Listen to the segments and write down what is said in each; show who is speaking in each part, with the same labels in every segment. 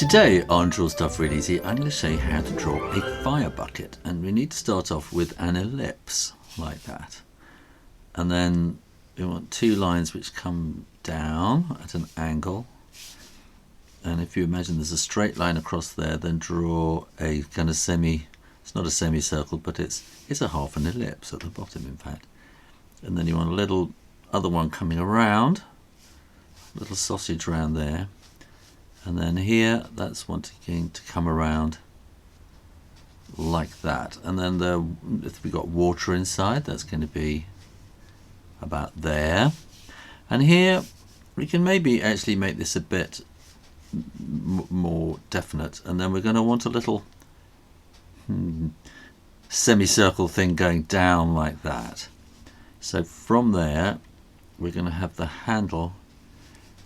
Speaker 1: Today on Draw Stuff Really Easy, I'm going to show you how to draw a fire bucket, and we need to start off with an ellipse like that, and then we want two lines which come down at an angle, and if you imagine there's a straight line across there, then draw a kind of it's not a semicircle, but it's a half an ellipse at the bottom in fact, and then you want a little other one coming around, a little sausage round there. And then here, that's wanting to come around like that. And then if we've got water inside, that's going to be about there. And here, we can maybe actually make this a bit more definite. And then we're going to want a little semicircle thing going down like that. So from there, we're going to have the handle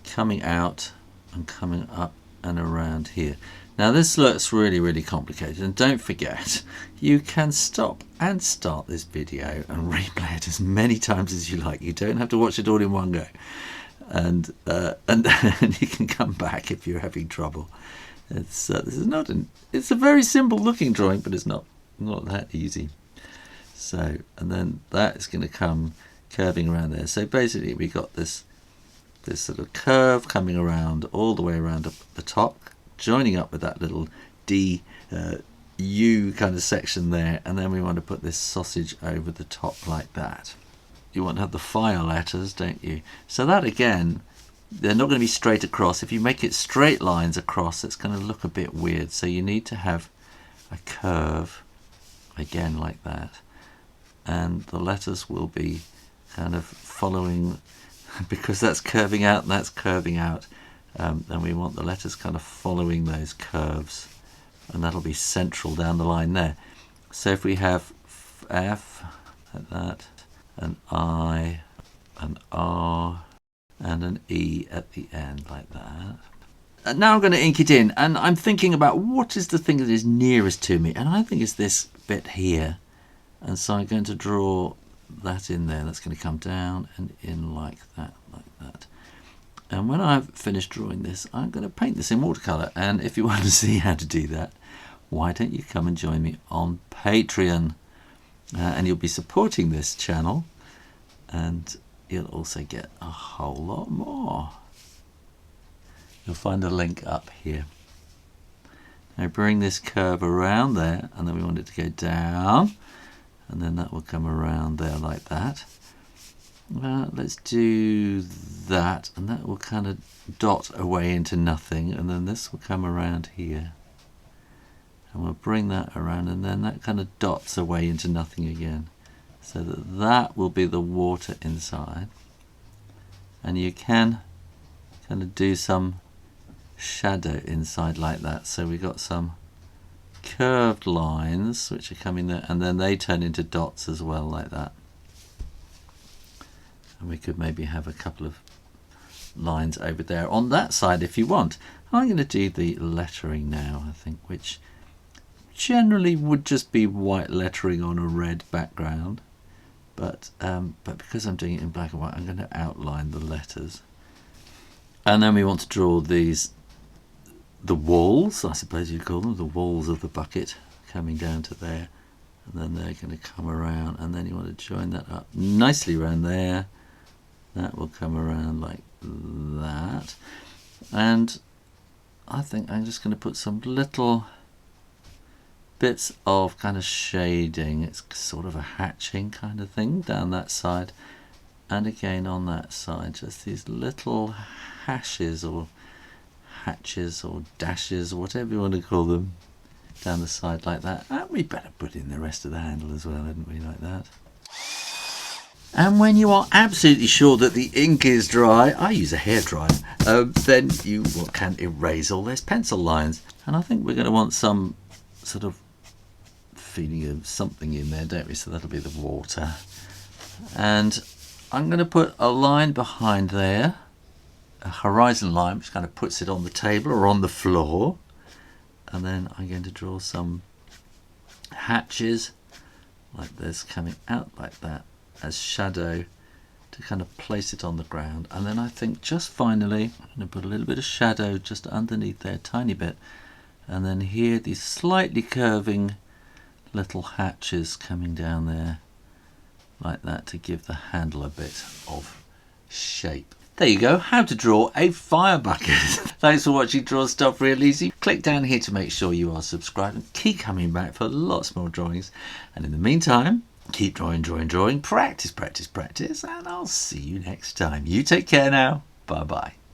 Speaker 1: coming out and coming up and around here. Now this looks really complicated, and don't forget you can stop and start this video and replay it as many times as you like. You don't have to watch it all in one go, and you can come back if you're having trouble. This is not it's a very simple looking drawing, but it's not that easy. So, and then that is going to come curving around there. So basically we got this sort of curve coming around all the way around up the top, joining up with that little U kind of section there, and then we want to put this sausage over the top like that. You want to have the fire letters, don't you? So that again, they're not going to be straight across. If you make it straight lines across, it's going to look a bit weird. So you need to have a curve again like that, and the letters will be kind of following, because that's curving out and that's curving out, and we want the letters kind of following those curves, and that'll be central down the line there. So if we have F like that, an I, an R, and an E at the end like that. And now I'm going to ink it in, and I'm thinking about what is the thing that is nearest to me, and I think it's this bit here, and so I'm going to draw that in there. That's going to come down and in like that. And when I've finished drawing this, I'm going to paint this in watercolor. And if you want to see how to do that, why don't you come and join me on Patreon, and you'll be supporting this channel, and you'll also get a whole lot more. You'll find a link up here. Now bring this curve around there, and then we want it to go down, and then that will come around there like that. Let's do that, and that will kind of dot away into nothing, and then this will come around here, and we'll bring that around, and then that kind of dots away into nothing again, so that will be the water inside. And you can kind of do some shadow inside like that, so we got some curved lines which are coming there, and then they turn into dots as well like that. And we could maybe have a couple of lines over there on that side if you want. I'm going to do the lettering now, I think, which generally would just be white lettering on a red background, but because I'm doing it in black and white, I'm going to outline the letters. And then we want to draw the walls, I suppose you'd call them, the walls of the bucket coming down to there, and then they're going to come around, and then you want to join that up nicely around there. That will come around like that, and I think I'm just going to put some little bits of kind of shading. It's sort of a hatching kind of thing down that side, and again on that side, just these little hashes or hatches or dashes or whatever you want to call them down the side like that. And we better put in the rest of the handle as well, hadn't we, like that. And when you are absolutely sure that the ink is dry, I use a hairdryer, then you can erase all those pencil lines. And I think we're going to want some sort of feeling of something in there, don't we? So that'll be the water. And I'm going to put a line behind there, a horizon line, which kind of puts it on the table or on the floor. And then I'm going to draw some hatches like this coming out like that as shadow to kind of place it on the ground. And then I think just finally I'm going to put a little bit of shadow just underneath there, a tiny bit, and then here these slightly curving little hatches coming down there like that to give the handle a bit of shape. There you go, how to draw a fire bucket. Thanks for watching Draw Stuff Real Easy. Click down here to make sure you are subscribed and keep coming back for lots more drawings. And in the meantime, keep drawing, practice, and I'll see you next time. You take care now. Bye-bye.